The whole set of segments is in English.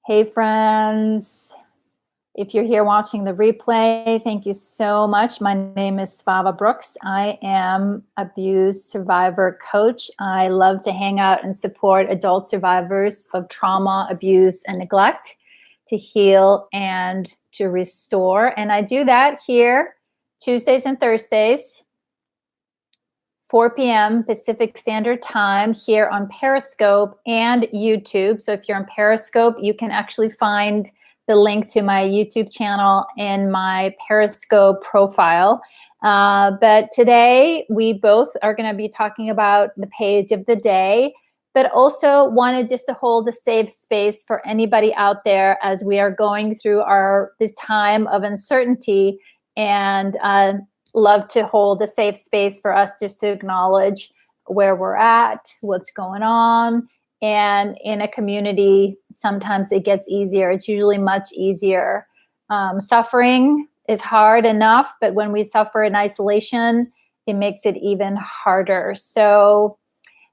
Hey, friends. If you're here watching the replay, thank you so much. My name is Svava Brooks. I am abuse survivor coach. I love to hang out and support adult survivors of trauma, abuse, and neglect to heal and to restore. And I do that here Tuesdays and Thursdays, 4 p.m. Pacific Standard Time here on Periscope and YouTube. So if you're on Periscope, you can actually find the link to my YouTube channel in my Periscope profile. But today we both are going to be talking about the page of the day, but also wanted just to hold a safe space for anybody out there as we are going through this time of uncertainty, and love to hold a safe space for us just to acknowledge where we're at, what's going on. And in a community, sometimes it gets easier. It's usually much easier. Suffering is hard enough, but when we suffer in isolation, it makes it even harder. So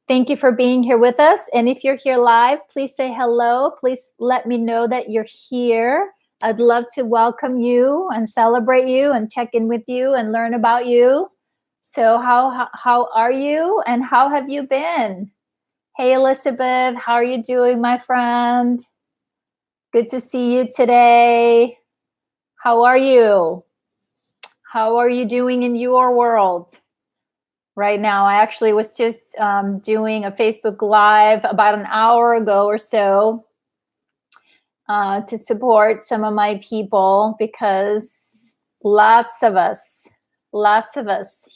thank you for being here with us. And if you're here live, please say hello. Please let me know that you're here. I'd love to welcome you and celebrate you and check in with you and learn about you. So how are you and how have you been? Hey, Elizabeth, how are you doing, my friend? Good to see you today. How are you? How are you doing in your world right now? I actually was just doing a Facebook Live about an hour ago or so to support some of my people, because lots of us,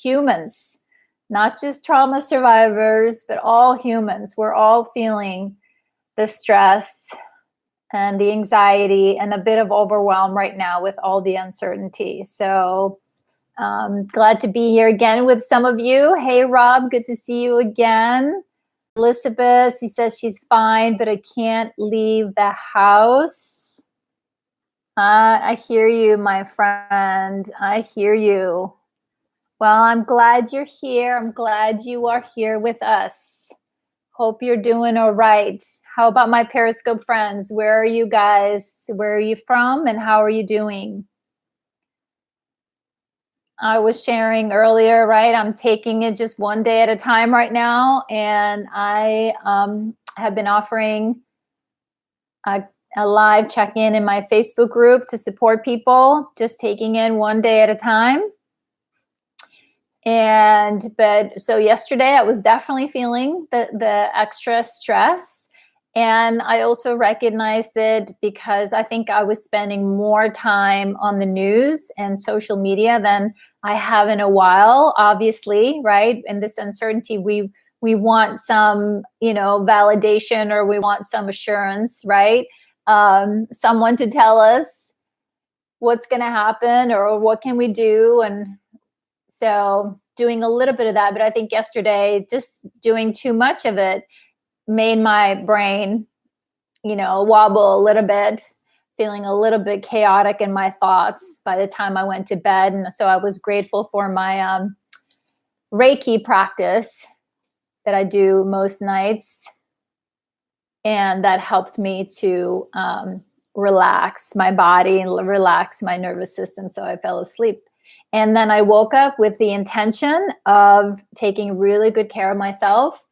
humans, not just trauma survivors, but all humans, we're all feeling the stress and the anxiety and a bit of overwhelm right now with all the uncertainty. So glad to be here again with some of you. Hey, Rob, good to see you again. Elizabeth, she says she's fine, but I can't leave the house. I hear you, my friend. I hear you. Well, I'm glad you're here. I'm glad you are here with us. Hope you're doing all right. How about my Periscope friends? Where are you guys? Where are you from and how are you doing? I was sharing earlier, right? I'm taking it just one day at a time right now. And I have been offering a live check-in in my Facebook group to support people, just taking in one day at a time. But so yesterday I was definitely feeling the extra stress. And I also recognized it because I think I was spending more time on the news and social media than I have in a while, obviously, right? In this uncertainty, we want some, validation, or we want some assurance, right? Someone to tell us what's going to happen or what can we do. And so doing a little bit of that, but I think yesterday, just doing too much of it made my brain, wobble a little bit, feeling a little bit chaotic in my thoughts by the time I went to bed. And so I was grateful for my Reiki practice that I do most nights. And that helped me to relax my body and relax my nervous system. So I fell asleep. And then I woke up with the intention of taking really good care of myself,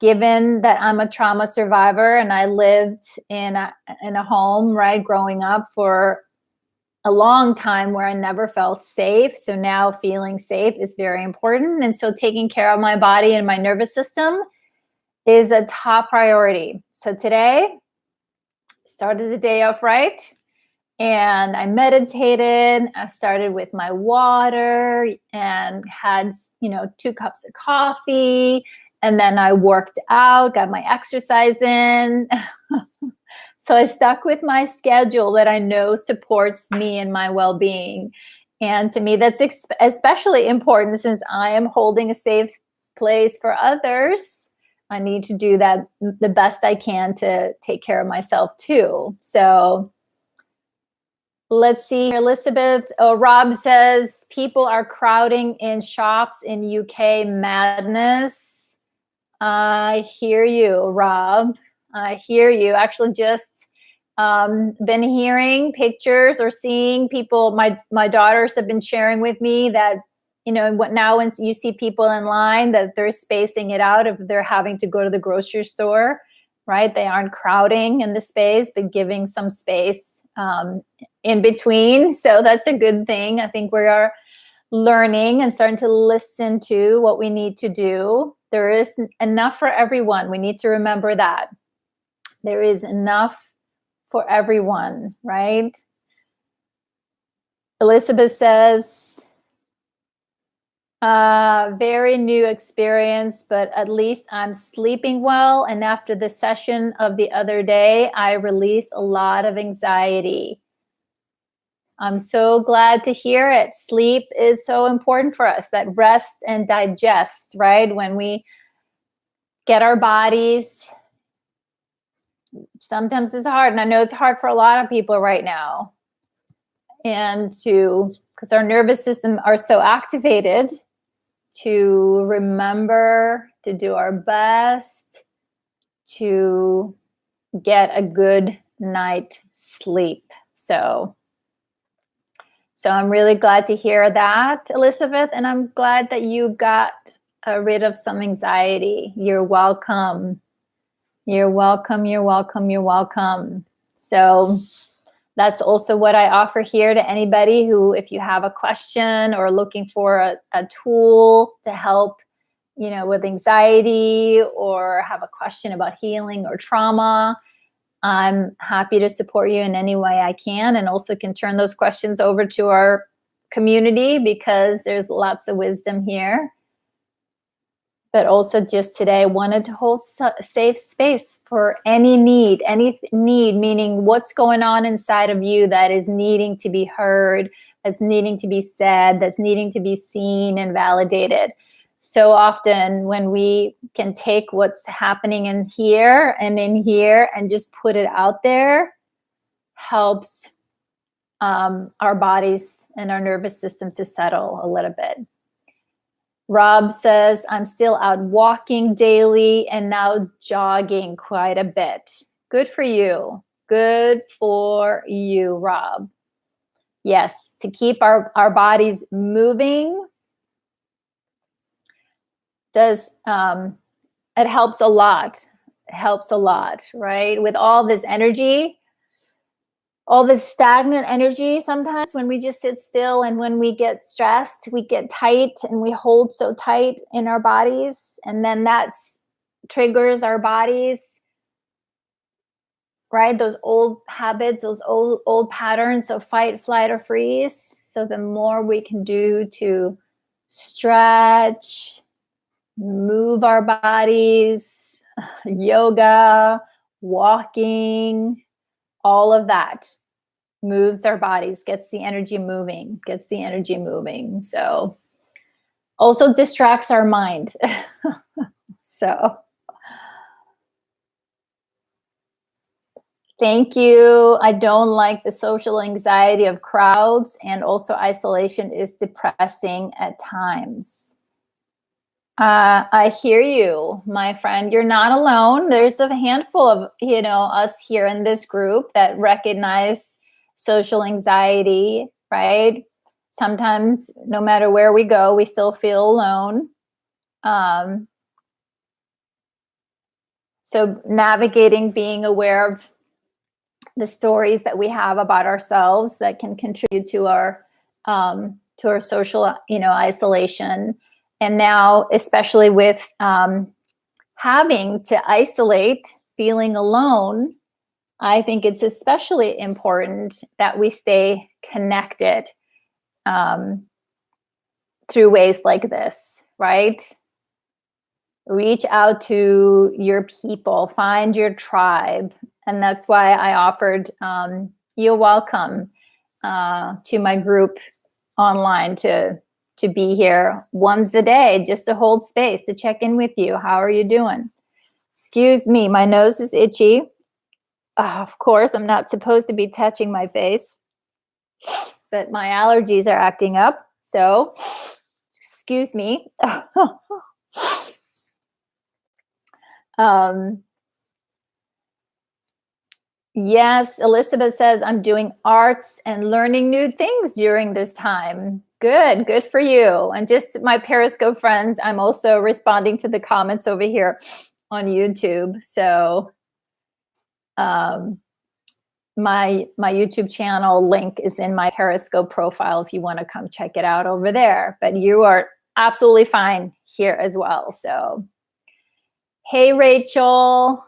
given that I'm a trauma survivor and I lived in a home, right, growing up for a long time where I never felt safe. So now feeling safe is very important. And so taking care of my body and my nervous system is a top priority. So today, started the day off right. And I meditated. I started with my water and had, 2 cups of coffee. And then I worked out, got my exercise in. So I stuck with my schedule that I know supports me and my well-being. And to me, that's especially important since I am holding a safe place for others. I need to do that the best I can to take care of myself too. So let's see, Elizabeth. Rob says people are crowding in shops in UK. Madness. I hear you, Rob. I hear you. Actually, just been hearing pictures or seeing people. My daughters have been sharing with me that, what now when you see people in line, that they're spacing it out if they're having to go to the grocery store, right? They aren't crowding in the space, but giving some space in between. So that's a good thing. I think we are learning and starting to listen to what we need to do. There is enough for everyone. We need to remember that. There is enough for everyone, right? Elizabeth says, very new experience, but at least I'm sleeping well. And after the session of the other day, I released a lot of anxiety. I'm so glad to hear it. Sleep is so important for us, that rest and digest, right? When we get our bodies, sometimes it's hard. And I know it's hard for a lot of people right now. And because our nervous system are so activated, to remember to do our best to get a good night sleep. So I'm really glad to hear that, Elizabeth, and I'm glad that you got rid of some anxiety. You're welcome. You're welcome. You're welcome. You're welcome. So that's also what I offer here to anybody who, if you have a question or looking for a tool to help, with anxiety, or have a question about healing or trauma, I'm happy to support you in any way I can, and also can turn those questions over to our community, because there's lots of wisdom here. But also just today, I wanted to hold safe space for any need, meaning what's going on inside of you that is needing to be heard, that's needing to be said, that's needing to be seen and validated. So often when we can take what's happening in here and just put it out there, helps our bodies and our nervous system to settle a little bit. Rob says, I'm still out walking daily and now jogging quite a bit. Good for you. Good for you, Rob. Yes, to keep our bodies moving does, it helps a lot. It helps a lot, right? With all this energy, all this stagnant energy, sometimes when we just sit still and when we get stressed, we get tight and we hold so tight in our bodies. And then that triggers our bodies, right? Those old habits, those old patterns of fight, flight, or freeze. So the more we can do to stretch, move our bodies, yoga, walking, all of that moves our bodies, gets the energy moving. So also distracts our mind. So thank you. I don't like the social anxiety of crowds, and also isolation is depressing at times. I hear you, my friend. You're not alone. There's a handful of, us here in this group that recognize social anxiety, right? Sometimes, no matter where we go, we still feel alone. So navigating, being aware of the stories that we have about ourselves that can contribute to our social, isolation. And now, especially with having to isolate, feeling alone, I think it's especially important that we stay connected through ways like this, right? Reach out to your people, find your tribe. And that's why I offered You're Welcome to my group online to be here once a day, just to hold space, to check in with you. How are you doing? Excuse me, my nose is itchy. Of course, I'm not supposed to be touching my face, but my allergies are acting up. So, excuse me. Yes, Elizabeth says, I'm doing arts and learning new things during this time. Good, good for you. And just my Periscope friends, I'm also responding to the comments over here on YouTube. So um, my YouTube channel link is in my Periscope profile if you want to come check it out over there. But you are absolutely fine here as well. So, hey, Rachel.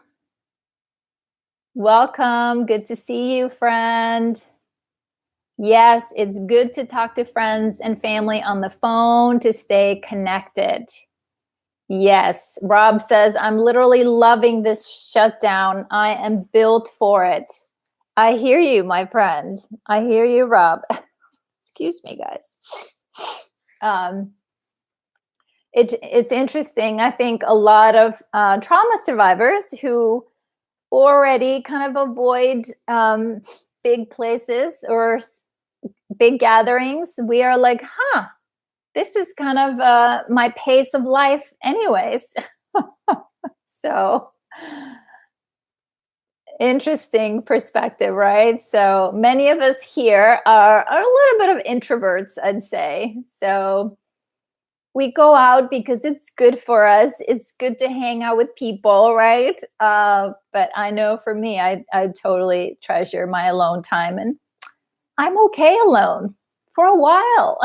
Welcome. Good to see you, friend. Yes, it's good to talk to friends and family on the phone to stay connected. Yes, Rob says, I'm literally loving this shutdown. I am built for it. I hear you, my friend. I hear you, Rob. Excuse me, guys. It's interesting. I think a lot of trauma survivors who already kind of avoid big places or big gatherings, we are like, this is kind of my pace of life anyways. So interesting perspective, right? So many of us here are a little bit of introverts, I'd say. So we go out because it's good for us. It's good to hang out with people, right? But I know for me, I totally treasure my alone time, and I'm okay alone for a while.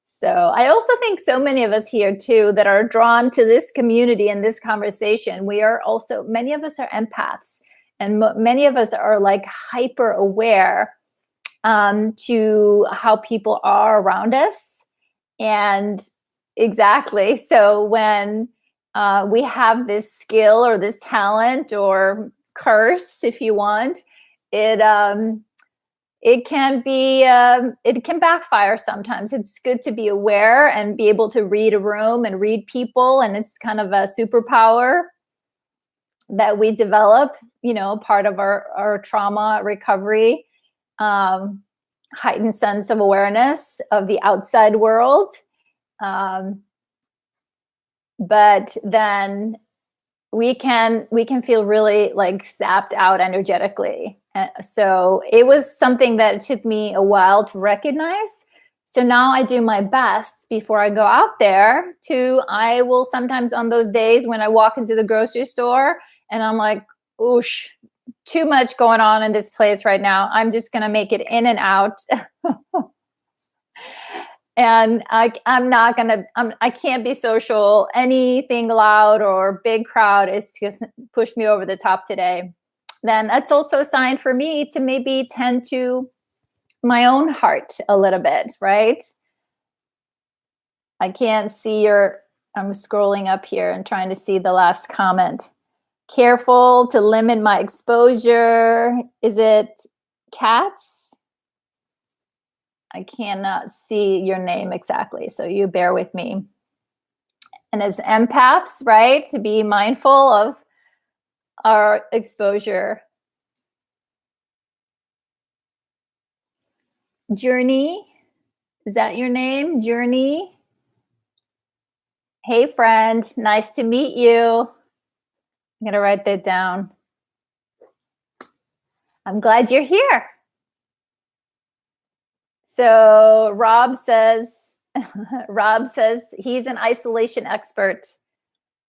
So I also think so many of us here too that are drawn to this community and this conversation, we are also, many of us are empaths, and many of us are like hyper aware to how people are around us. And exactly, so when we have this skill or this talent or curse, if you want, it can be it can backfire sometimes. It's good to be aware and be able to read a room and read people, and it's kind of a superpower that we develop, part of our trauma recovery, heightened sense of awareness of the outside world. But then we can feel really like zapped out energetically. So it was something that it took me a while to recognize. So now I do my best before I go out there I will sometimes on those days when I walk into the grocery store and I'm like, oosh, too much going on in this place right now. I'm just going to make it in and out. And I can't be social. Anything loud or big crowd is just push me over the top today. Then that's also a sign for me to maybe tend to my own heart a little bit, right? I can't see I'm scrolling up here and trying to see the last comment. Careful to limit my exposure. Is it cats? I cannot see your name exactly, so you bear with me. And as empaths, right, to be mindful of our exposure. Journey, is that your name? Journey? Hey, friend, nice to meet you. I'm going to write that down. I'm glad you're here. So Rob says he's an isolation expert.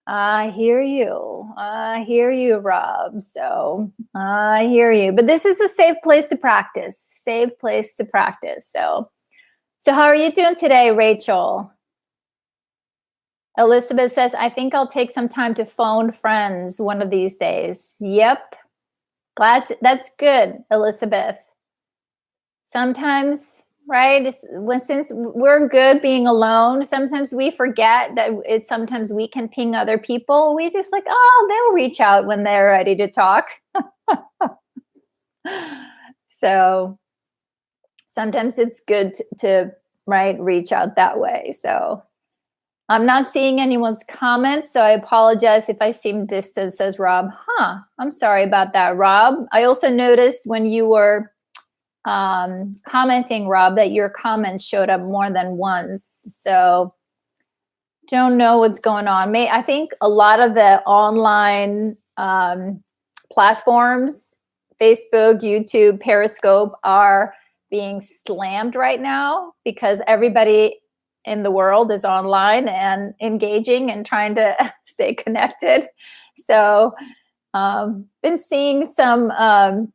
I hear you. I hear you, Rob. So I hear you. But this is a safe place to practice. Safe place to practice. So how are you doing today, Rachel? Elizabeth says, I think I'll take some time to phone friends one of these days. Yep. That's good, Elizabeth. Sometimes, right, since we're good being alone, sometimes we forget that sometimes we can ping other people. We just like, they'll reach out when they're ready to talk. So sometimes it's good to reach out that way. So I'm not seeing anyone's comments, so I apologize if I seem distant, says Rob. I'm sorry about that, Rob. I also noticed when you were commenting, Rob, that your comments showed up more than once. So don't know what's going on. I think a lot of the online platforms, Facebook, YouTube, Periscope, are being slammed right now because everybody in the world is online and engaging and trying to stay connected. So been seeing some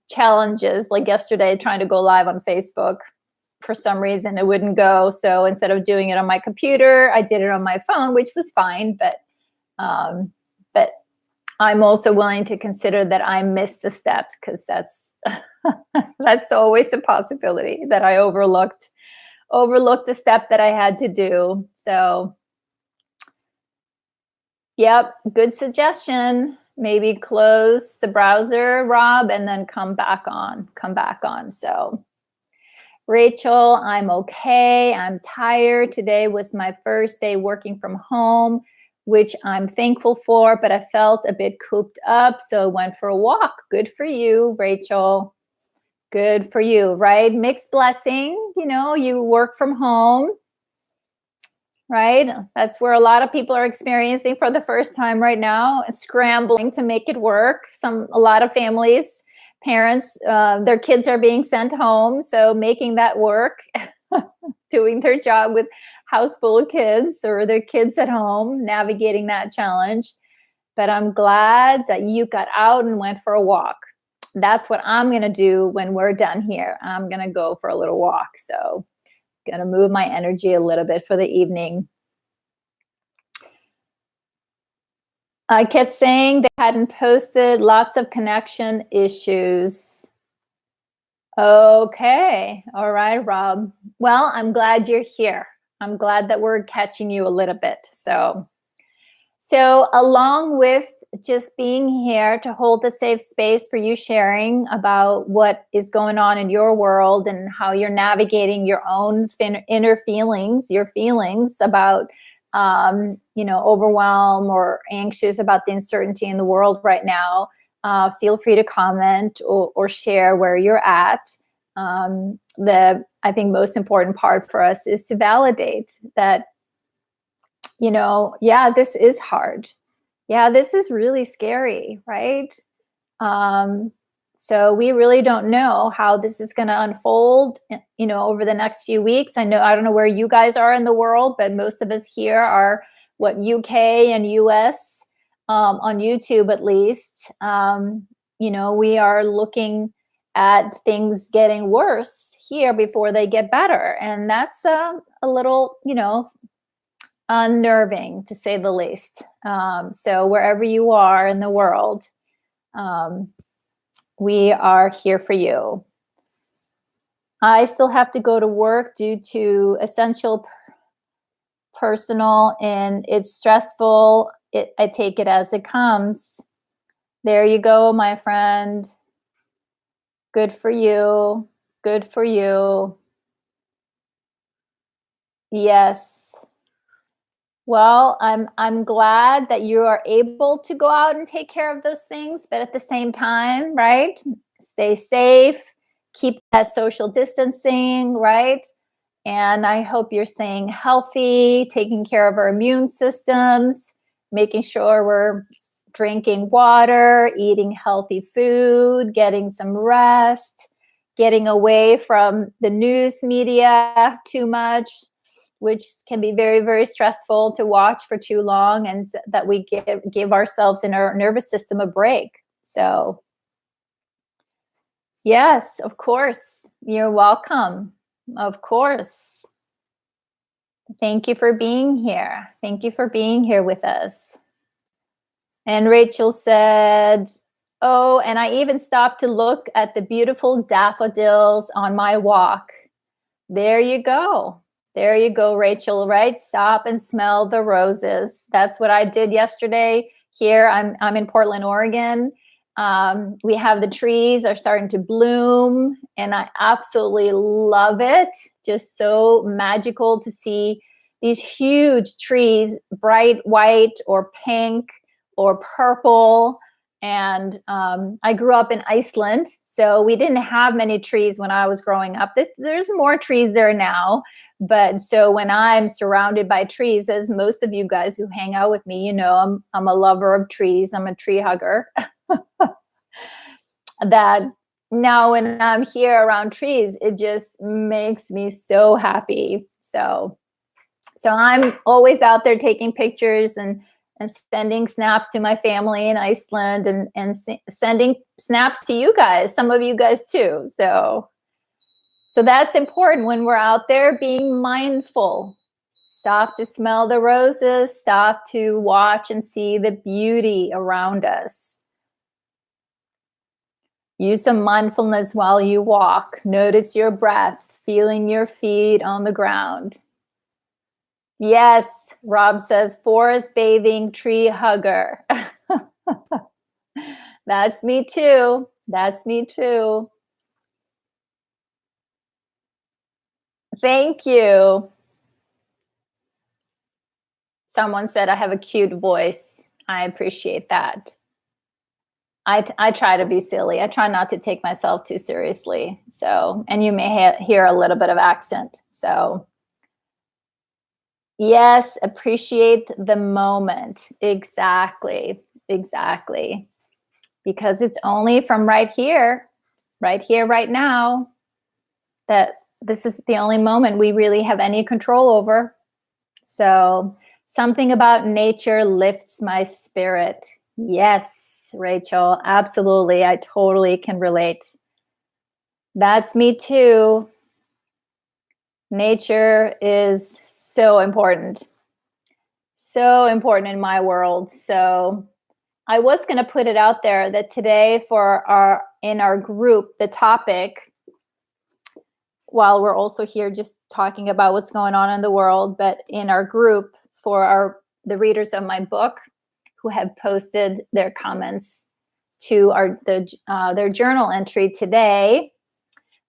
challenges, like yesterday trying to go live on Facebook. For some reason it wouldn't go, so instead of doing it on my computer, I did it on my phone, which was fine. But I'm also willing to consider that I missed the steps, because that's that's always a possibility that I overlooked a step that I had to do. So yep, good suggestion. Maybe close the browser, Rob, and then come back on. So Rachel, I'm okay. I'm tired. Today was my first day working from home, which I'm thankful for, but I felt a bit cooped up, so I went for a walk. Good for you, Rachel. Good for you, right? Mixed blessing. You work from home, right? That's where a lot of people are experiencing for the first time right now, scrambling to make it work. A lot of families, parents, their kids are being sent home, so making that work, doing their job with house full of kids or their kids at home, navigating that challenge. But I'm glad that you got out and went for a walk. That's what I'm going to do when we're done here. I'm going to go for a little walk. So going to move my energy a little bit for the evening. I kept saying they hadn't posted, lots of connection issues. Okay. All right, Rob. Well, I'm glad you're here. I'm glad that we're catching you a little bit. So along with just being here to hold the safe space for you sharing about what is going on in your world and how you're navigating your own inner feelings, your feelings about, overwhelm or anxious about the uncertainty in the world right now, feel free to comment or share where you're at. I think most important part for us is to validate that, this is hard. Yeah, this is really scary, right? So we really don't know how this is going to unfold, over the next few weeks. I don't know where you guys are in the world, but most of us here are UK and US, on YouTube at least. We are looking at things getting worse here before they get better. And that's a little, unnerving, to say the least. So wherever you are in the world, we are here for you. I still have to go to work due to essential personal, and it's stressful. I take it as it comes. There you go, my friend. Good for you. Good for you. Yes. Well, I'm glad that you are able to go out and take care of those things, but at the same time, right? Stay safe, keep that social distancing, right? And I hope you're staying healthy, taking care of our immune systems, making sure we're drinking water, eating healthy food, getting some rest, getting away from the news media too much, which can be very, very stressful to watch for too long, and that we give ourselves and our nervous system a break. So yes, of course, you're welcome. Of course. Thank you for being here. Thank you for being here with us. And Rachel said, oh, and I even stopped to look at the beautiful daffodils on my walk. There you go. There you go, Rachel, right? Stop and smell the roses. That's what I did yesterday here. I'm in Portland, Oregon. We have the trees are starting to bloom, and I absolutely love it. Just so magical to see these huge trees, bright white or pink or purple. And I grew up in Iceland, so we didn't have many trees when I was growing up. There's more trees there now. But so when I'm surrounded by trees, as most of you guys who hang out with me, I'm a lover of trees. I'm a tree hugger. that now when I'm here around trees, it just makes me so happy. So I'm always out there taking pictures and sending snaps to my family in Iceland and sending snaps to you guys, some of you guys too. So that's important when we're out there, being mindful. Stop to smell the roses, stop to watch and see the beauty around us. Use some mindfulness while you walk. Notice your breath, feeling your feet on the ground. Yes, Rob says, forest bathing, tree hugger. That's me too. That's me too. Thank you. Someone said I have a cute voice. I appreciate that. I try to be silly. I try not to take myself too seriously. So, and you may hear a little bit of accent. So, yes, appreciate the moment. Exactly. Exactly. Because it's only from right here, right now, that this is the only moment we really have any control over. So, something about nature lifts my spirit. Yes, Rachel, absolutely. I totally can relate. That's me too. Nature is so important. So important in my world. So I was going to put it out there that today in our group, the topic, while we're also here just talking about what's going on in the world, but in our group for the readers of my book who have posted their comments to their journal entry today.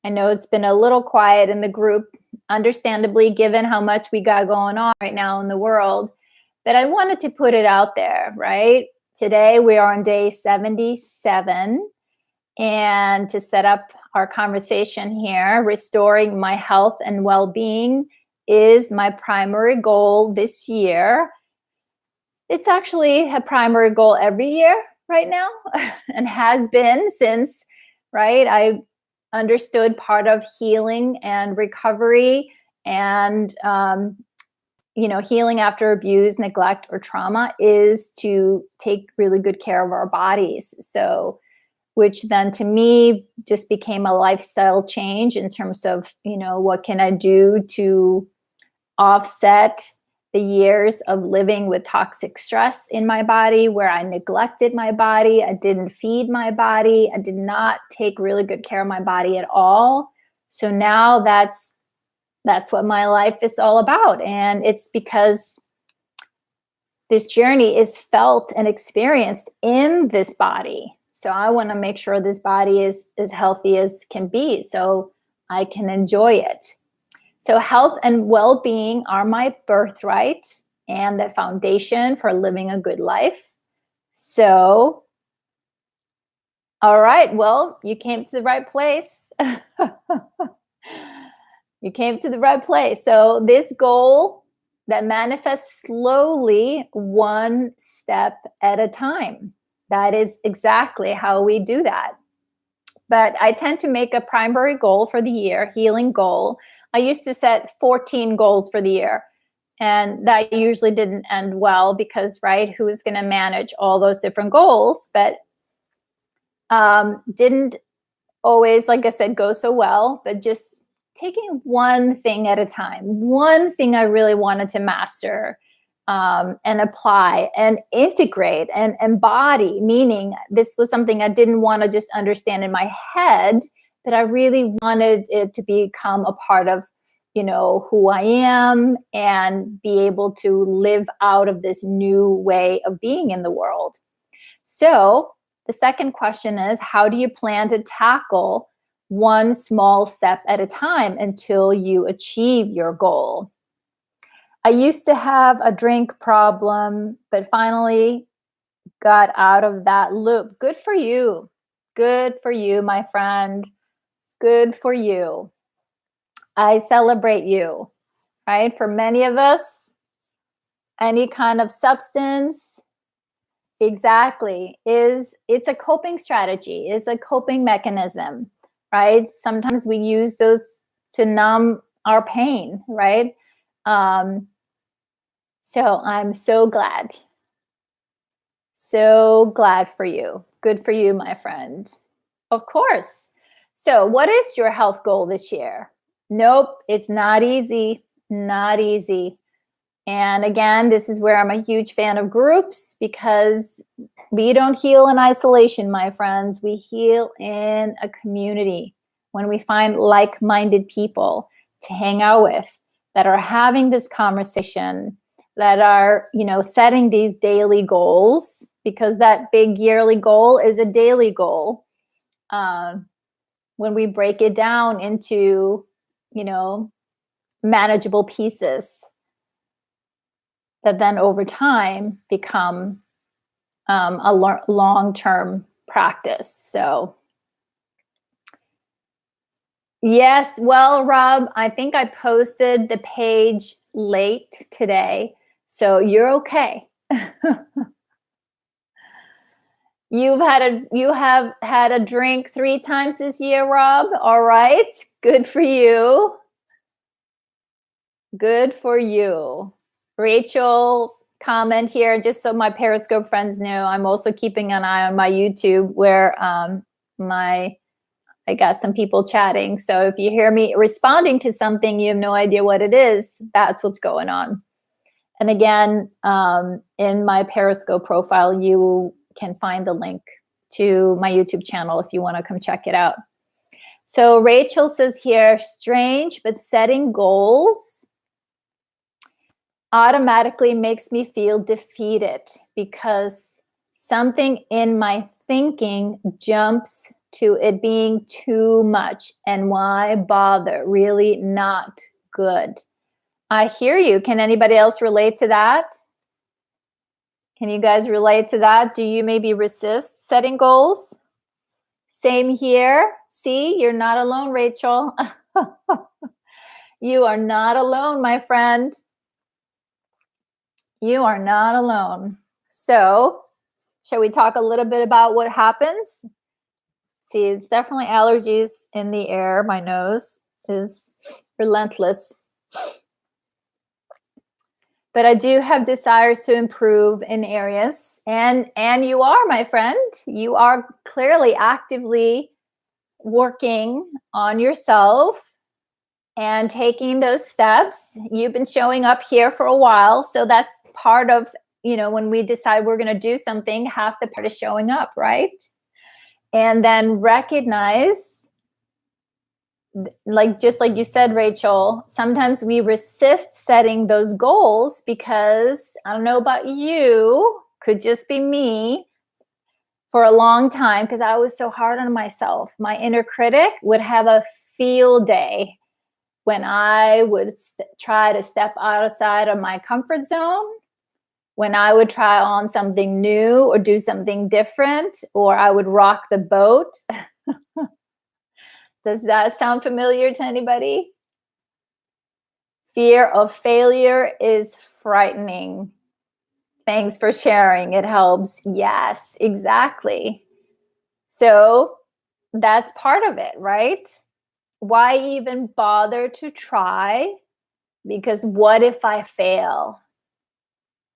I know it's been a little quiet in the group, understandably, given how much we got going on right now in the world, but I wanted to put it out there, right? Today we are on day 77, and to set up our conversation here, restoring my health and well-being is my primary goal this year. It's actually a primary goal every year right now and has been since, right? I understood part of healing and recovery and, healing after abuse, neglect, or trauma is to take really good care of our bodies. So, which then to me just became a lifestyle change in terms of, what can I do to offset the years of living with toxic stress in my body, where I neglected my body, I didn't feed my body, I did not take really good care of my body at all. So now that's what my life is all about. And it's because this journey is felt and experienced in this body. So I want to make sure this body is as healthy as can be so I can enjoy it. So health and well-being are my birthright and the foundation for living a good life. So, all right, well, you came to the right place. You came to the right place. So this goal that manifests slowly, one step at a time. That is exactly how we do that. But I tend to make a primary goal for the year, healing goal. I used to set 14 goals for the year, and that usually didn't end well because, right, who is going to manage all those different goals? But didn't always, like I said, go so well, but just taking one thing at a time, one thing I really wanted to master and apply and integrate and embody, meaning this was something I didn't want to just understand in my head, but I really wanted it to become a part of, who I am and be able to live out of this new way of being in the world. So the second question is, how do you plan to tackle one small step at a time until you achieve your goal? I used to have a drink problem, but finally got out of that loop. Good for you. Good for you, my friend. Good for you. I celebrate you, right? For many of us, any kind of substance Exactly. It's a coping strategy, it's a coping mechanism, right? Sometimes we use those to numb our pain, right? Um, so I'm so glad for you. Good for you, my friend. Of course. So, what is your health goal this year? Nope, it's not easy. Not easy. And again, this is where I'm a huge fan of groups because we don't heal in isolation, my friends. We heal in a community when we find like minded people to hang out with that are having this conversation, that are, setting these daily goals because that big yearly goal is a daily goal. When we break it down into, you know, manageable pieces that then over time become a long-term practice. So, yes, well, Rob, I think I posted the page late today, so you're okay. You have had a drink 3 times this year, Rob. All right. Good for you. Good for you. Rachel's comment here, just so my Periscope friends know, I'm also keeping an eye on my YouTube where I got some people chatting. So if you hear me responding to something, you have no idea what it is, that's what's going on. And again, in my Periscope profile, you can find the link to my YouTube channel if you want to come check it out. So Rachel says here, strange, but setting goals automatically makes me feel defeated because something in my thinking jumps to it being too much. And why bother? Really not good. I hear you. Can anybody else relate to that? Can you guys relate to that? Do you maybe resist setting goals? Same here. See, you're not alone, Rachel. You are not alone, my friend. You are not alone. So, shall we talk a little bit about what happens? See, it's definitely allergies in the air. My nose is relentless. But I do have desires to improve in areas. And you are, my friend. You are clearly actively working on yourself and taking those steps. You've been showing up here for a while. So that's part of, when we decide we're going to do something, half the part is showing up, right? And then recognize, just like you said, Rachel, sometimes we resist setting those goals because, I don't know about you, could just be me, for a long time, because I was so hard on myself. My inner critic would have a field day when I would try to step outside of my comfort zone, when I would try on something new or do something different, or I would rock the boat. Does that sound familiar to anybody? Fear of failure is frightening. Thanks for sharing. It helps. Yes, exactly. So that's part of it, right? Why even bother to try? Because what if I fail?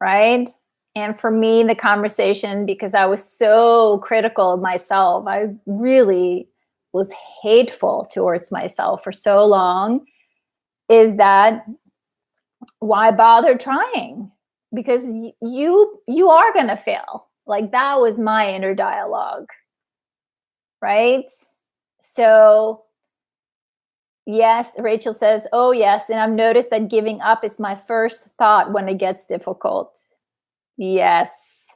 Right? And for me, the conversation, because I was so critical of myself, I really was hateful towards myself for so long, is that why bother trying? Because you are going to fail. Like, that was my inner dialogue, right? So yes, Rachel says, oh yes, and I've noticed that giving up is my first thought when it gets difficult. Yes.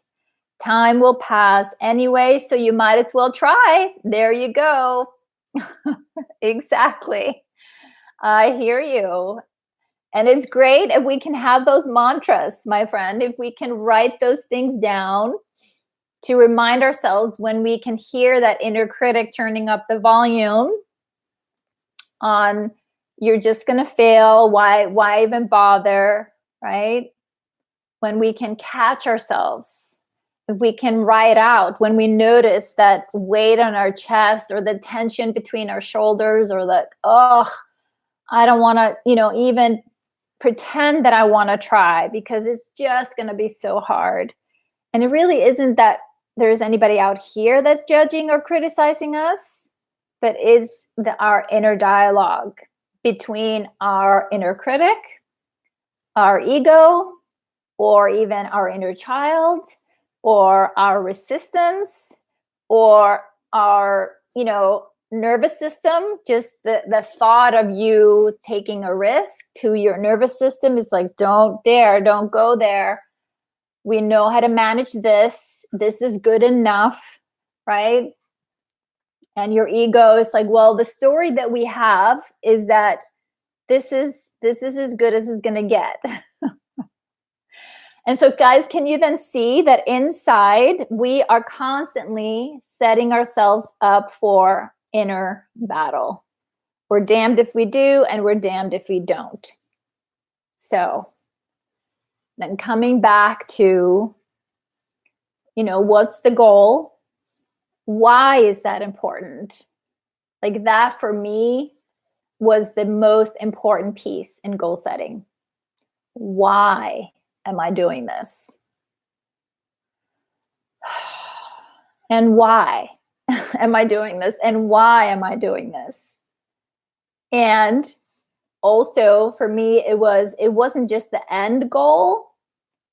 Time will pass anyway, so you might as well try. There you go. Exactly. I hear you. And it's great if we can have those mantras, my friend, if we can write those things down to remind ourselves when we can hear that inner critic turning up the volume on, you're just going to fail. Why even bother, right? When we can catch ourselves we can write out when we notice that weight on our chest or the tension between our shoulders, or the, oh, I don't want to, even pretend that I want to try, because it's just going to be so hard. And it really isn't that there's anybody out here that's judging or criticizing us, but it's our inner dialogue between our inner critic, our ego, or even our inner child, or our resistance, or our, nervous system. Just the thought of you taking a risk to your nervous system is like, don't dare, don't go there. We know how to manage this. This is good enough, right? And your ego is like, well, the story that we have is that this is as good as it's going to get. And so, guys, can you then see that inside we are constantly setting ourselves up for inner battle? We're damned if we do, and we're damned if we don't. So then coming back to, what's the goal? Why is that important? Like, that for me was the most important piece in goal setting. Why am I doing this? And why am I doing this? And why am I doing this? And also for me, it wasn't just the end goal.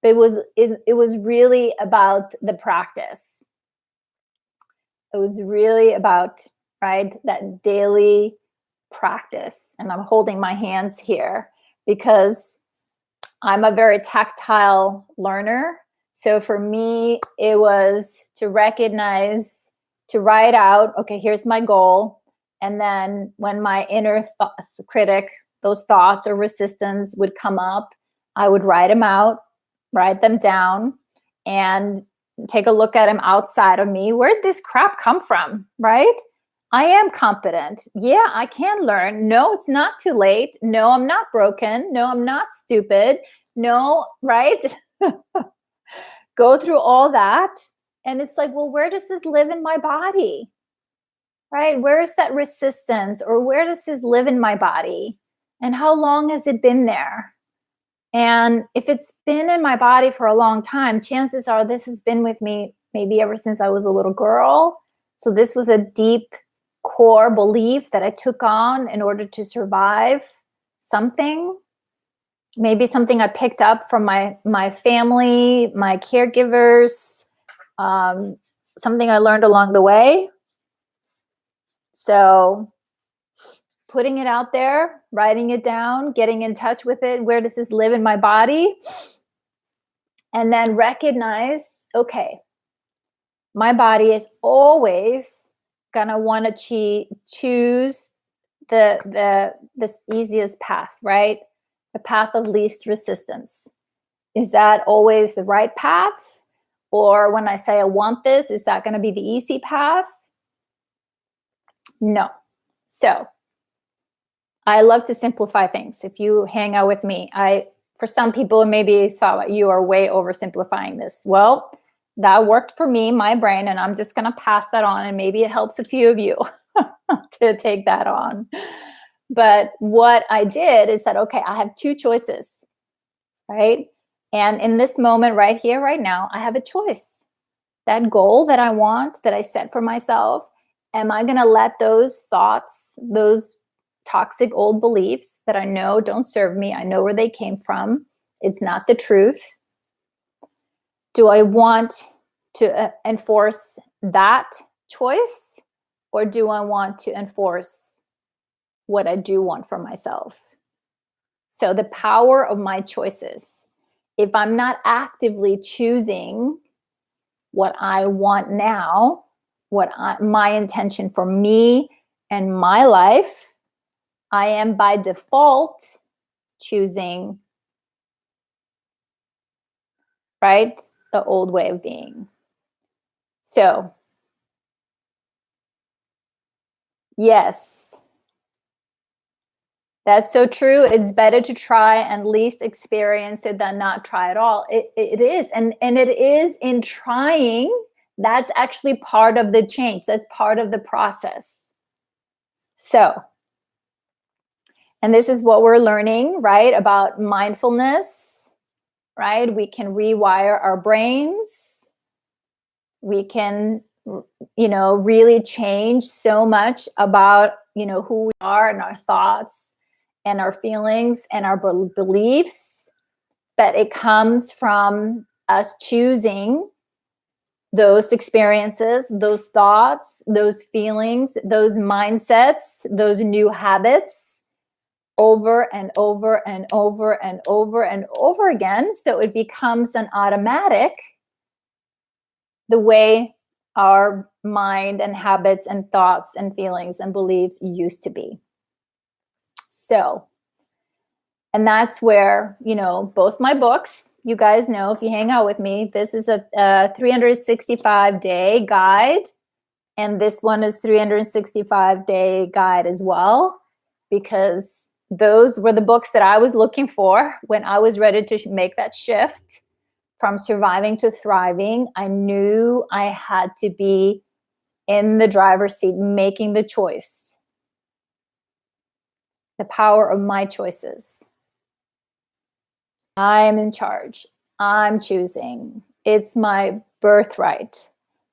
It was really about the practice. It was really about, right, that daily practice. And I'm holding my hands here because I'm a very tactile learner. So for me, it was to recognize, to write out, okay, here's my goal. And then when my inner critic, those thoughts or resistance would come up, I would write them down, and take a look at them outside of me. Where'd this crap come from, right? I am competent. Yeah, I can learn. No, it's not too late. No, I'm not broken. No, I'm not stupid. No, right? Go through all that. And it's like, well, where does this live in my body? Right? Where is that resistance, or where does this live in my body? And how long has it been there? And if it's been in my body for a long time, chances are this has been with me maybe ever since I was a little girl. So this was a deep core belief that I took on in order to survive something. Maybe something I picked up from my family, my caregivers, something I learned along the way. So putting it out there, writing it down, getting in touch with it. Where does this live in my body? And then recognize, okay, my body is always gonna want to choose the easiest path, right? The path of least resistance. Is that always the right path? Or when I say I want this, is that going to be the easy path? No. So I love to simplify things. If you hang out with me, for some people, maybe Svava, you are way oversimplifying this. Well, that worked for me, my brain, and I'm just going to pass that on, and maybe it helps a few of you to take that on. But what I did is that, okay, I have two choices, right? And in this moment right here, right now, I have a choice. That goal that I want, that I set for myself, am I going to let those thoughts, those toxic old beliefs that I know don't serve me, I know where they came from, it's not the truth. Do I want to enforce that choice, or do I want to enforce what I do want for myself? So the power of my choices. If I'm not actively choosing what I want now, my intention for me and my life, I am by default choosing, right, the old way of being. So, yes. That's so true. It's better to try and least experience it than not try at all. It is. And it is in trying, that's actually part of the change. That's part of the process. So, and this is what we're learning, right? About mindfulness, right? We can rewire our brains. We can, really change so much about, who we are and our thoughts and our feelings and our beliefs. But it comes from us choosing those experiences, those thoughts, those feelings, those mindsets, those new habits over and over and over and over and over again. So it becomes an automatic, the way our mind and habits and thoughts and feelings and beliefs used to be. So, and that's where, both my books, you guys know, if you hang out with me, this is a 365-day guide. And this one is 365-day guide as well, because those were the books that I was looking for when I was ready to make that shift from surviving to thriving. I knew I had to be in the driver's seat, making the choice. The power of my choices. I am in charge. I'm choosing. It's my birthright,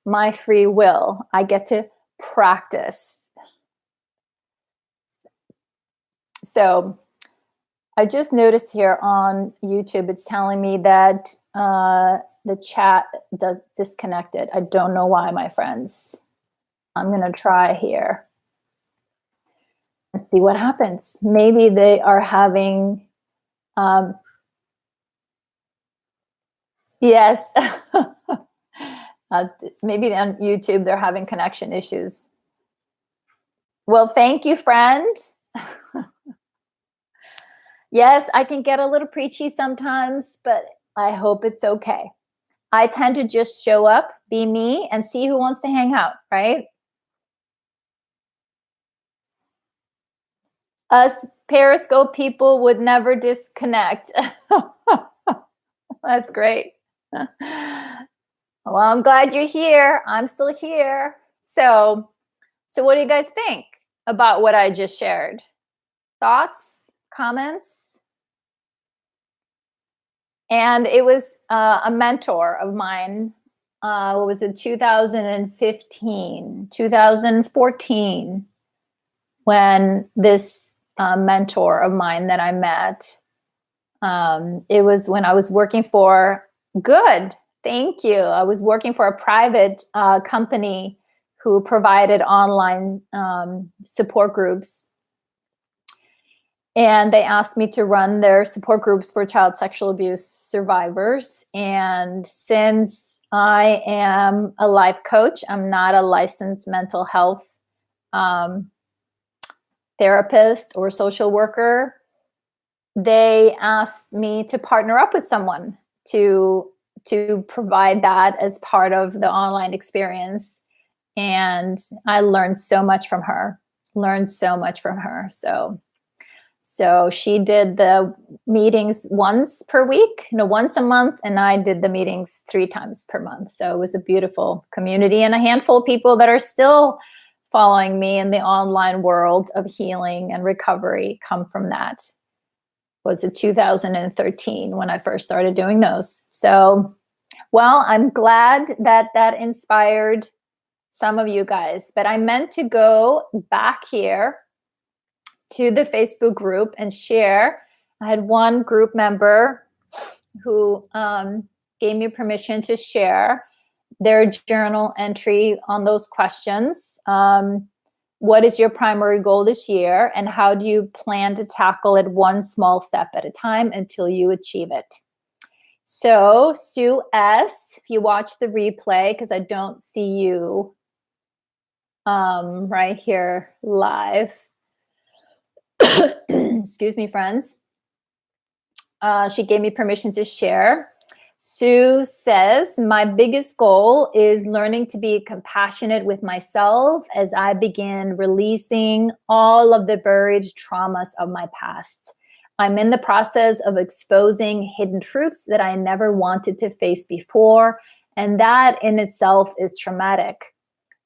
my free will. I get to practice. So I just noticed here on YouTube, it's telling me that the chat disconnected. I don't know why, my friends. I'm going to try here. Let's see what happens. Maybe they are having, yes, maybe on YouTube they're having connection issues. Well, thank you, friend. Yes, I can get a little preachy sometimes, but I hope it's okay. I tend to just show up, be me, and see who wants to hang out, right? Us Periscope people would never disconnect. That's great. Well, I'm glad you're here. I'm still here. So what do you guys think about what I just shared? Thoughts, comments? And it was a mentor of mine. What was it, 2015, 2014, when this mentor of mine that I met, it was when I was working for, good, thank you. I was working for a private company who provided online support groups. And they asked me to run their support groups for child sexual abuse survivors. And since I am a life coach, I'm not a licensed mental health therapist or social worker. They asked me to partner up with someone to provide that as part of the online experience. And I learned so much from her, So she did the meetings once a month, and I did the meetings 3 times per month. So it was a beautiful community, and a handful of people that are still following me in the online world of healing and recovery come from that. Was it 2013 when I first started doing those. So, well, I'm glad that inspired some of you guys, but I meant to go back here to the Facebook group and share. I had one group member who gave me permission to share their journal entry on those questions. What is your primary goal this year, and how do you plan to tackle it one small step at a time until you achieve it? So Sue S., if you watch the replay, because I don't see you right here live, excuse me, friends. She gave me permission to share. Sue says, my biggest goal is learning to be compassionate with myself as I begin releasing all of the buried traumas of my past. I'm in the process of exposing hidden truths that I never wanted to face before, and that in itself is traumatic.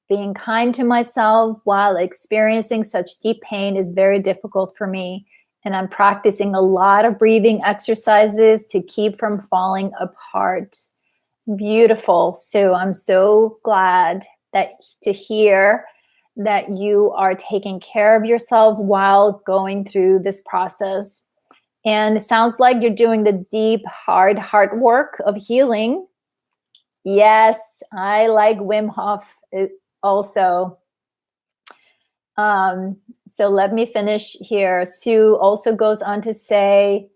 Being kind to myself while experiencing such deep pain is very difficult for me. And I'm practicing a lot of breathing exercises to keep from falling apart. Beautiful, Sue. I'm so glad that to hear that you are taking care of yourself while going through this process. And it sounds like you're doing the deep, hard heart work of healing. Yes, I like Wim Hof also. So let me finish here. Sue also goes on to say,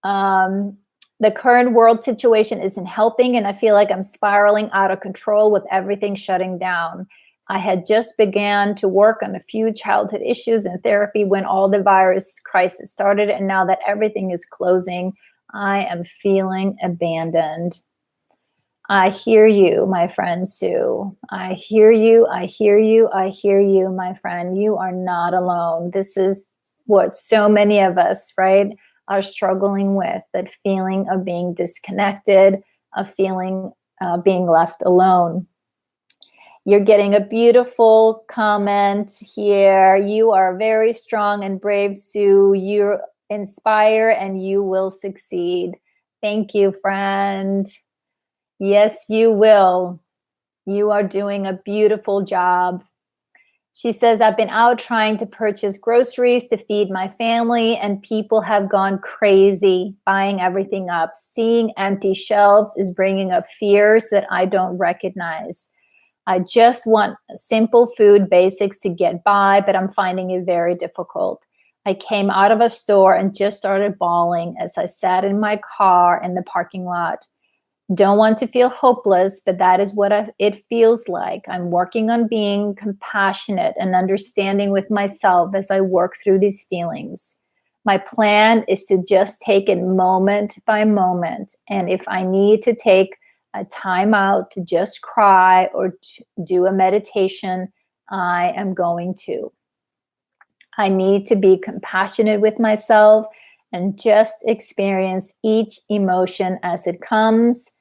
the current world situation isn't helping, and I feel like I'm spiraling out of control with everything shutting down. I had just began to work on a few childhood issues in therapy when all the virus crisis started, and now that everything is closing, I am feeling abandoned. I hear you, my friend Sue. I hear you. I hear you. I hear you, my friend. You are not alone. This is what so many of us, right, are struggling with, that feeling of being disconnected, of feeling being left alone. You're getting a beautiful comment here. You are very strong and brave, Sue. You inspire and you will succeed. Thank you, friend. Yes, you will. You are doing a beautiful job. She says, I've been out trying to purchase groceries to feed my family, and people have gone crazy buying everything up. Seeing empty shelves is bringing up fears that I don't recognize. I just want simple food basics to get by, but I'm finding it very difficult. I came out of a store and just started bawling as I sat in my car in the parking lot. Don't want to feel hopeless, but that is what it feels like. I'm working on being compassionate and understanding with myself as I work through these feelings. My plan is to just take it moment by moment. And if I need to take a time out to just cry or to do a meditation, I am going to. I need to be compassionate with myself and just experience each emotion as it comes,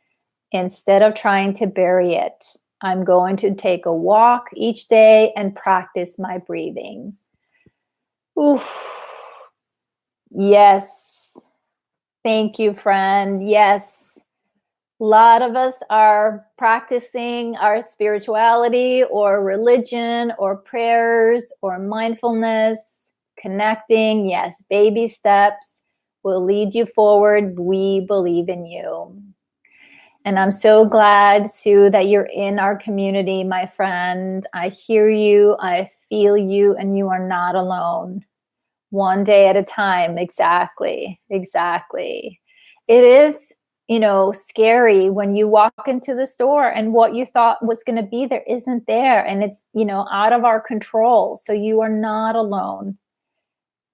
instead of trying to bury it. I'm going to take a walk each day and practice my breathing. Oof. Yes. Thank you, friend. Yes. A lot of us are practicing our spirituality or religion or prayers or mindfulness, connecting. Yes, baby steps will lead you forward. We believe in you. And I'm so glad, Sue, that you're in our community, my friend. I hear you, I feel you, and you are not alone. One day at a time. Exactly. Exactly. It is, scary when you walk into the store and what you thought was going to be there isn't there. And it's, out of our control. So you are not alone.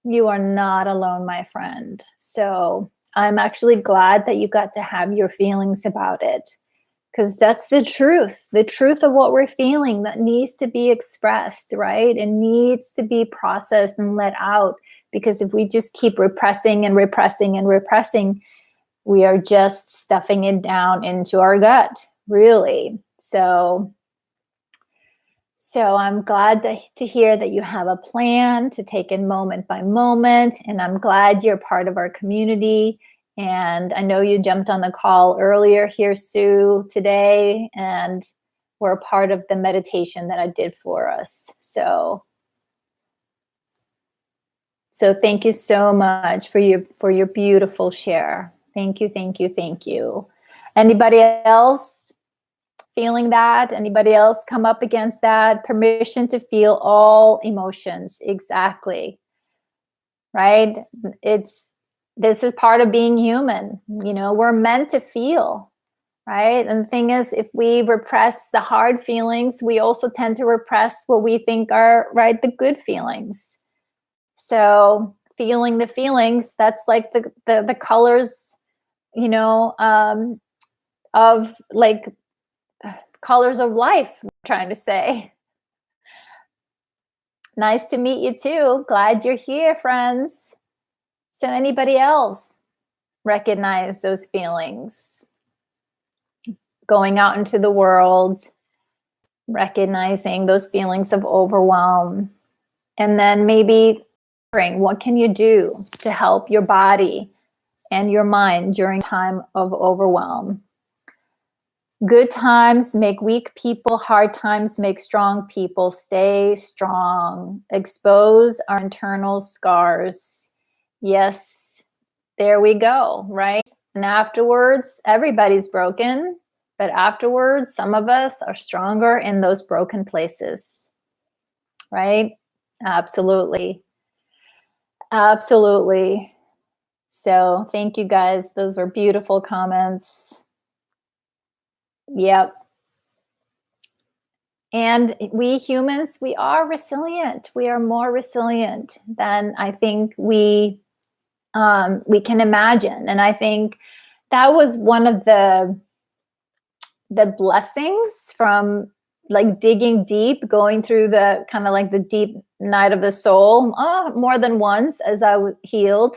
You are not alone, my friend. So I'm actually glad that you got to have your feelings about it, because that's the truth of what we're feeling that needs to be expressed, right? It needs to be processed and let out, because if we just keep repressing and repressing and repressing, we are just stuffing it down into our gut, really. So I'm glad to hear that you have a plan to take it moment by moment, and I'm glad you're part of our community. And I know you jumped on the call earlier here, Sue, today, and were a part of the meditation that I did for us. So thank you so much for your beautiful share. Thank you, thank you, thank you. Anybody else feeling that? Anybody else come up against that? Permission to feel all emotions. Exactly. Right? This is part of being human. We're meant to feel, right? And the thing is, if we repress the hard feelings, we also tend to repress what we think are, right, the good feelings. So feeling the feelings, that's like the colors, of like colors of life, I'm trying to say. Nice to meet you too. Glad you're here, friends. So anybody else recognize those feelings? Going out into the world, recognizing those feelings of overwhelm, and then maybe what can you do to help your body and your mind during time of overwhelm? Good times make weak people, hard times make strong people. Stay strong. Expose our internal scars. Yes, there we go, right? And afterwards, everybody's broken, but afterwards, some of us are stronger in those broken places, right? Absolutely. Absolutely. So thank you guys. Those were beautiful comments. Yep. And we humans, we are resilient. We are more resilient than I think we can imagine. And I think that was one of the blessings from like digging deep, going through the kind of like the deep night of the soul, more than once as I healed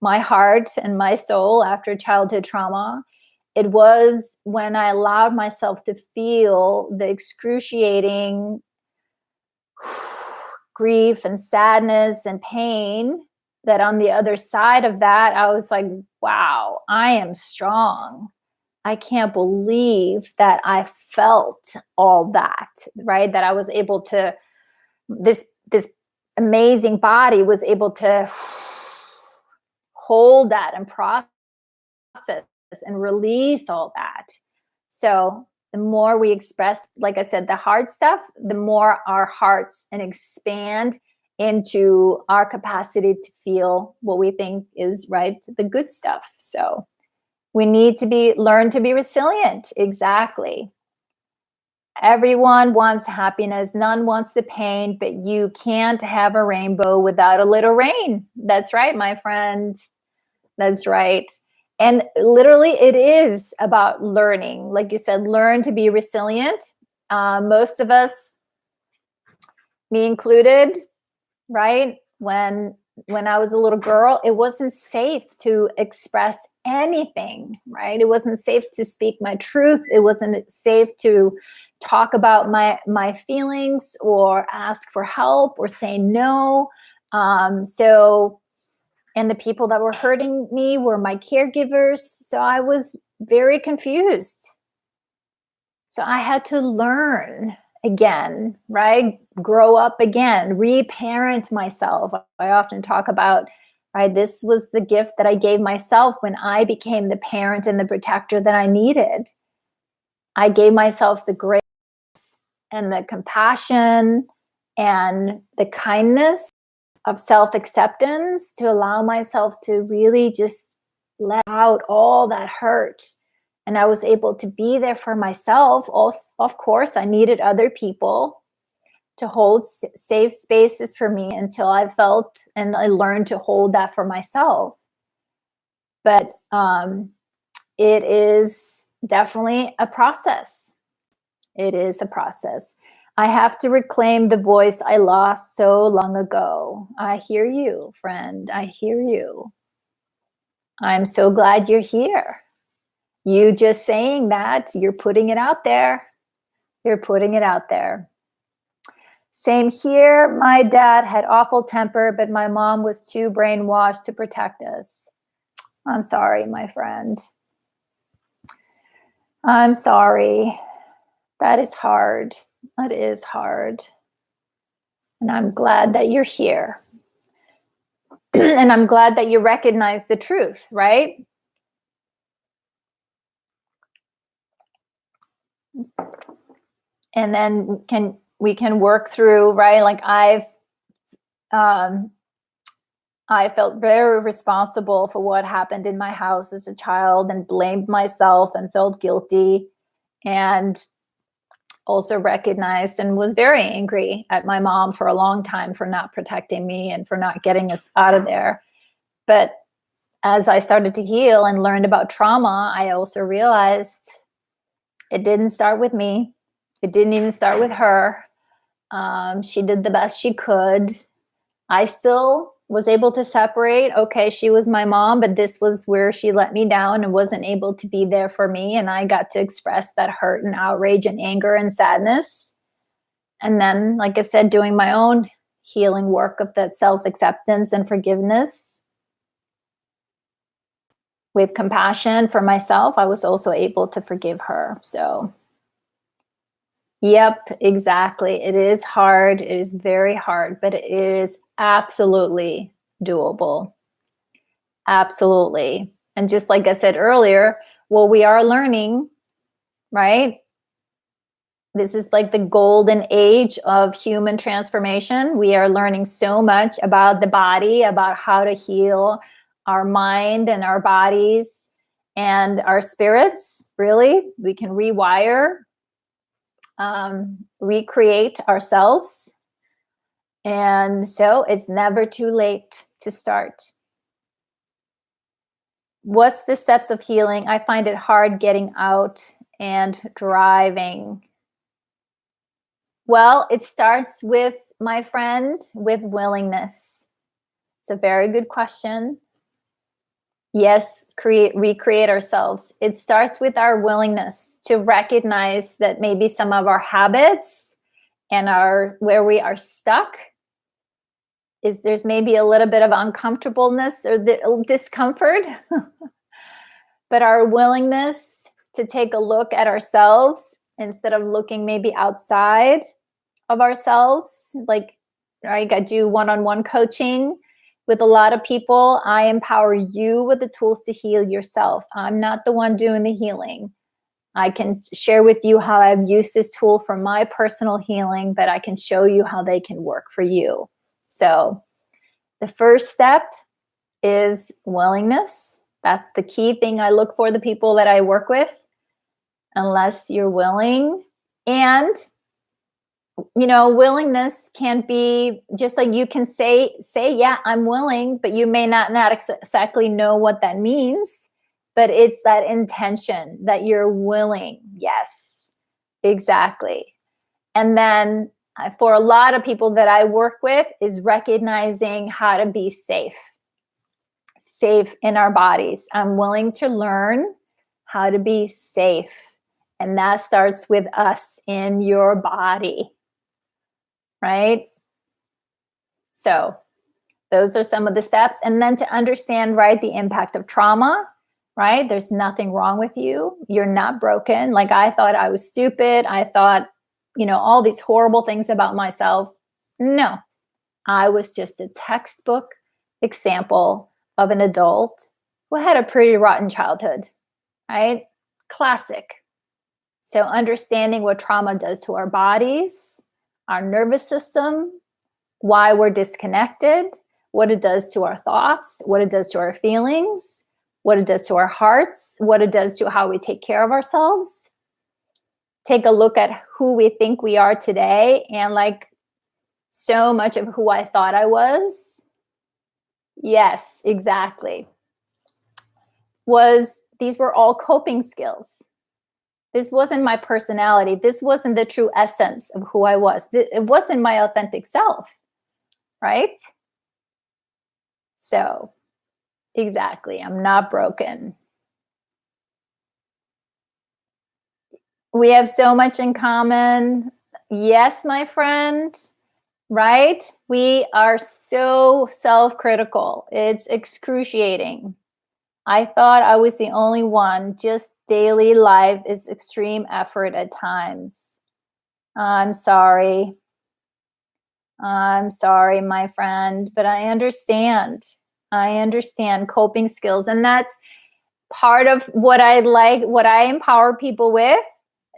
my heart and my soul after childhood trauma. It was when I allowed myself to feel the excruciating grief and sadness and pain, that on the other side of that, I was like, wow, I am strong. I can't believe that I felt all that, right? That I was able to, this amazing body was able to hold that and process and release all that. So the more we express, like I said, the hard stuff, the more our hearts and expand into our capacity to feel what we think is right, the good stuff. So we need to learn to be resilient. Exactly. Everyone wants happiness. None wants the pain, but you can't have a rainbow without a little rain. That's right, my friend. That's right. And literally it is about learning. Like you said, learn to be resilient. Most of us, me included, right? When I was a little girl, it wasn't safe to express anything, right? It wasn't safe to speak my truth. It wasn't safe to talk about my feelings or ask for help or say no. And the people that were hurting me were my caregivers. So I was very confused. So I had to learn again, right? Grow up again, reparent myself. I often talk about, right? This was the gift that I gave myself when I became the parent and the protector that I needed. I gave myself the grace and the compassion and the kindness of self-acceptance to allow myself to really just let out all that hurt. And I was able to be there for myself. Also, of course, I needed other people to hold safe spaces for me until I felt and I learned to hold that for myself. But it is definitely a process. It is a process. I have to reclaim the voice I lost so long ago. I hear you, friend. I hear you. I'm so glad you're here. You just saying that, you're putting it out there. You're putting it out there. Same here. My dad had awful temper, but my mom was too brainwashed to protect us. I'm sorry, my friend. I'm sorry. That is hard. That is hard. And I'm glad that you're here. And I'm glad that you recognize the truth, right? And then we can work through, right? Like I felt very responsible for what happened in my house as a child and blamed myself and felt guilty, and also recognized and was very angry at my mom for a long time for not protecting me and for not getting us out of there. But as I started to heal and learned about trauma, I also realized It didn't start with me. It didn't even start with her. She did the best she could. I still was able to separate. Okay, she was my mom, but this was where she let me down and wasn't able to be there for me. And I got to express that hurt and outrage and anger and sadness. And then, like I said, doing my own healing work of that self-acceptance and forgiveness with compassion for myself, I was also able to forgive her. So, yep, exactly. It is hard. It is very hard, but it is absolutely doable. Absolutely. And just like I said earlier, well, we are learning, right? This is like the golden age of human transformation. We are learning so much about the body, about how to heal our mind and our bodies and our spirits. Really, we can rewire, recreate ourselves. And so it's never too late to start. What's the steps of healing? I find it hard getting out and driving. Well, it starts with, my friend, with willingness. It's a very good question. Yes, recreate ourselves. It starts with our willingness to recognize that maybe some of our habits and where we are stuck is there's maybe a little bit of uncomfortableness or the discomfort, but our willingness to take a look at ourselves instead of looking maybe outside of ourselves. Like, right, I do one-on-one coaching with a lot of people. I empower you with the tools to heal yourself. I'm not the one doing the healing. I can share with you how I've used this tool for my personal healing, but I can show you how they can work for you. So the first step is willingness. That's the key thing I look for the people that I work with, unless you're willing. And willingness can be just like, you can say, yeah, I'm willing, but you may not exactly know what that means, but it's that intention that you're willing. Yes, exactly. And then for a lot of people that I work with is recognizing how to be safe in our bodies. I'm willing to learn how to be safe. And that starts with us in your body. Right? So those are some of the steps. And then to understand, right, the impact of trauma, right? There's nothing wrong with you. You're not broken. Like, I thought I was stupid. I thought, all these horrible things about myself. No, I was just a textbook example of an adult who had a pretty rotten childhood, right? Classic. So understanding what trauma does to our bodies, our nervous system, why we're disconnected, what it does to our thoughts, what it does to our feelings, what it does to our hearts, what it does to how we take care of ourselves. Take a look at who we think we are today, and like, so much of who I thought I was, yes, exactly, these were all coping skills. This wasn't my personality. This wasn't the true essence of who I was. It wasn't my authentic self, right? So, exactly, I'm not broken. We have so much in common. Yes, my friend, right? We are so self-critical. It's excruciating. I thought I was the only one. Just daily life is extreme effort at times. I'm sorry. I'm sorry, my friend, but I understand. I understand coping skills. And that's part of what I empower people with,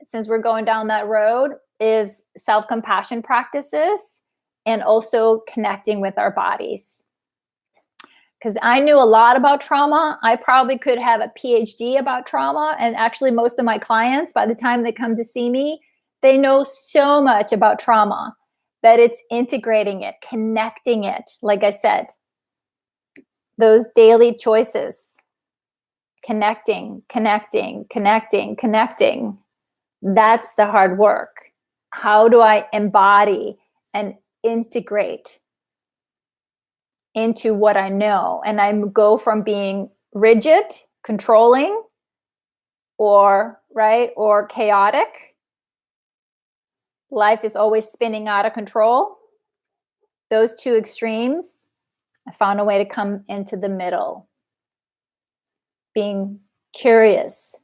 since we're going down that road, is self-compassion practices and also connecting with our bodies. Because I knew a lot about trauma. I probably could have a PhD about trauma. And actually, most of my clients, by the time they come to see me, they know so much about trauma that it's integrating it, connecting it. Like I said, those daily choices, connecting. That's the hard work. How do I embody and integrate into what I know? And I go from being rigid, controlling, or right, or chaotic. Life is always spinning out of control. Those two extremes, I found a way to come into the middle. Being curious,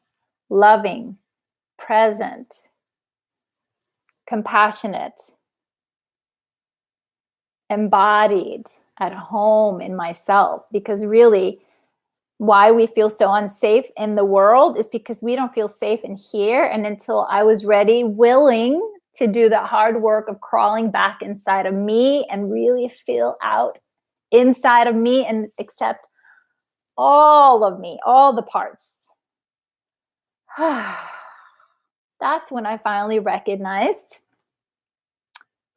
loving, present, compassionate, embodied, at home in myself. Because really, why we feel so unsafe in the world is because we don't feel safe in here. And until I was ready, willing to do the hard work of crawling back inside of me and really feel out inside of me and accept all of me, all the parts. That's when I finally recognized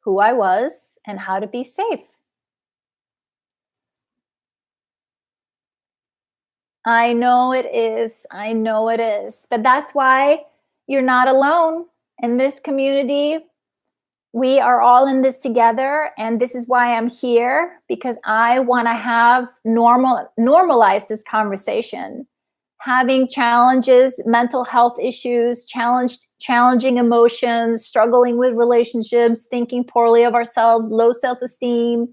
who I was and how to be safe. I know it is. I know it is. But that's why you're not alone in this community. We are all in this together. And this is why I'm here, because I want to have normalize this conversation. Having challenges, mental health issues, challenging emotions, struggling with relationships, thinking poorly of ourselves, low self-esteem,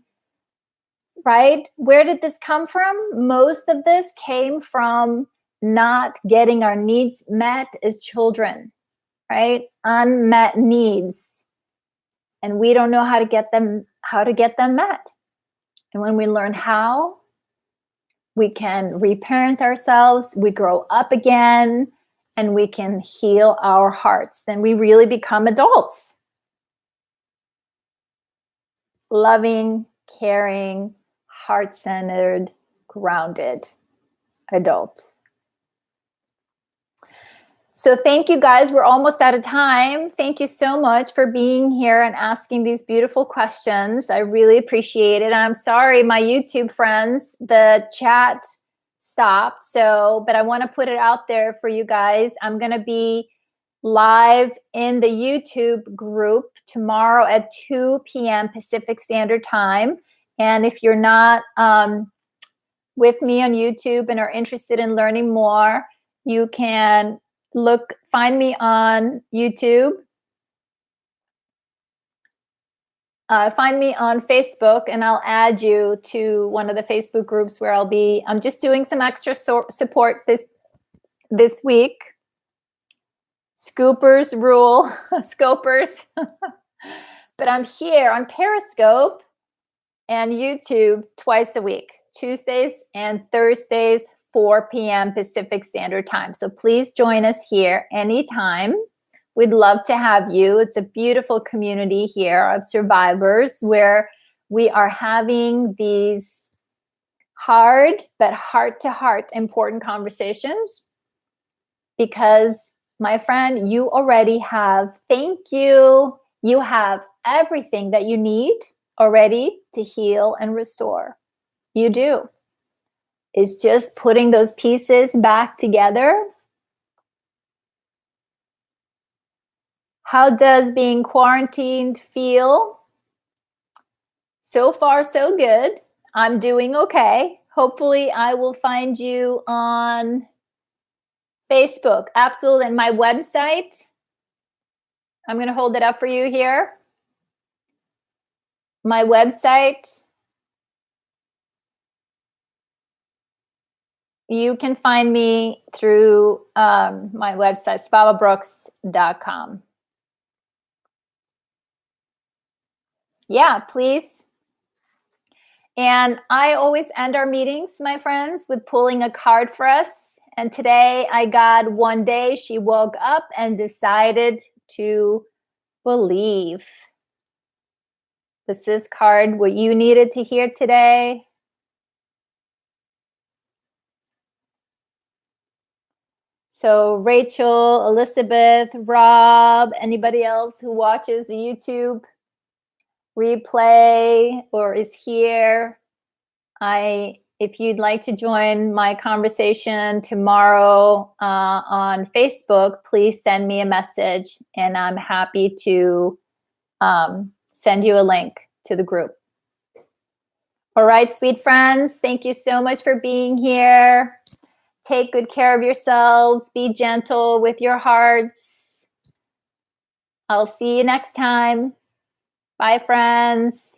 right? Where did this come from? Most of this came from not getting our needs met as children, right? Unmet needs. And we don't know how to get them met. And when we learn how, we can reparent ourselves, we grow up again, and we can heal our hearts. Then we really become adults. Loving, caring, heart-centered, grounded adult. So thank you guys. We're almost out of time. Thank you so much for being here and asking these beautiful questions. I really appreciate it. And I'm sorry, my YouTube friends, the chat stopped. But I want to put it out there for you guys. I'm going to be live in the YouTube group tomorrow at 2 p.m. Pacific Standard Time. And if you're not with me on YouTube and are interested in learning more, you can find me on YouTube. Find me on Facebook, and I'll add you to one of the Facebook groups where I'm just doing some extra support this week. Scoopers rule, scopers. But I'm here on Periscope and YouTube twice a week, Tuesdays and Thursdays, 4 p.m. Pacific Standard Time. So please join us here anytime. We'd love to have you. It's a beautiful community here of survivors where we are having these hard but heart-to-heart important conversations, because, my friend, you already have, thank you, you have everything that you need already to heal and restore. You do. It's just putting those pieces back together. How does being quarantined feel? So far, so good. I'm doing okay. Hopefully, I will find you on Facebook. Absolutely. And my website, I'm going to hold it up for you here. My website, you can find me through my website, svavabrooks.com. Yeah, please. And I always end our meetings, my friends, with pulling a card for us. And today I got one day she woke up and decided to believe. This is card what you needed to hear today. So Rachel, Elizabeth, Rob, anybody else who watches the YouTube replay or is here, I if you'd like to join my conversation tomorrow on Facebook, please send me a message and I'm happy to send you a link to the group. All right, sweet friends, thank you so much for being here. Take good care of yourselves. Be gentle with your hearts. I'll see you next time. Bye, friends.